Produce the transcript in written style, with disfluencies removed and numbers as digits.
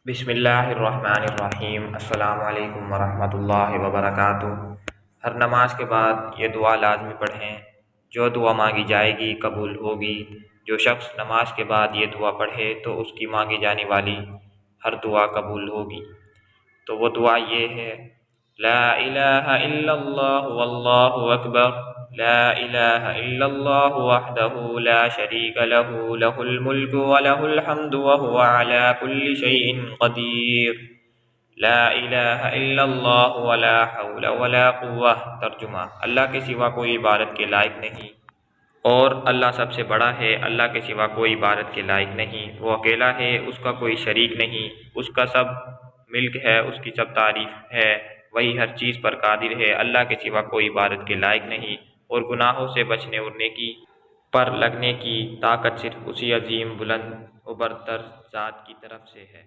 بسم اللہ الرحمن الرحیم۔ السلام علیکم ورحمۃ اللہ وبرکاتہ۔ ہر نماز کے بعد یہ دعا لازمی پڑھیں۔ جو دعا مانگی جائے گی قبول ہوگی۔ جو شخص نماز کے بعد یہ دعا پڑھے تو اس کی مانگی جانے والی ہر دعا قبول ہوگی۔ تو وہ دعا یہ ہے: لا الہ الا اللہ واللہ اکبر، لا الہ الا اللہ وحدہ لا شریک لہ، لہ الملک ولہ الحمد وہو علی کل شیء قدیر، لا الہ الا اللہ ولا حول ولا قوہ۔ ترجمہ: اللہ کے سوا کوئی عبادت کے لائق نہیں اور اللہ سب سے بڑا ہے۔ اللہ کے سوا کوئی عبادت کے لائق نہیں، وہ اکیلا ہے، اس کا کوئی شریک نہیں، اس کا سب ملک ہے، اس کی سب تعریف ہے، وہی ہر چیز پر قادر ہے۔ اللہ کے سوا کوئی عبادت کے لائق نہیں اور گناہوں سے بچنے اور نیکی پر لگنے کی طاقت صرف اسی عظیم، بلند و برتر ذات کی طرف سے ہے۔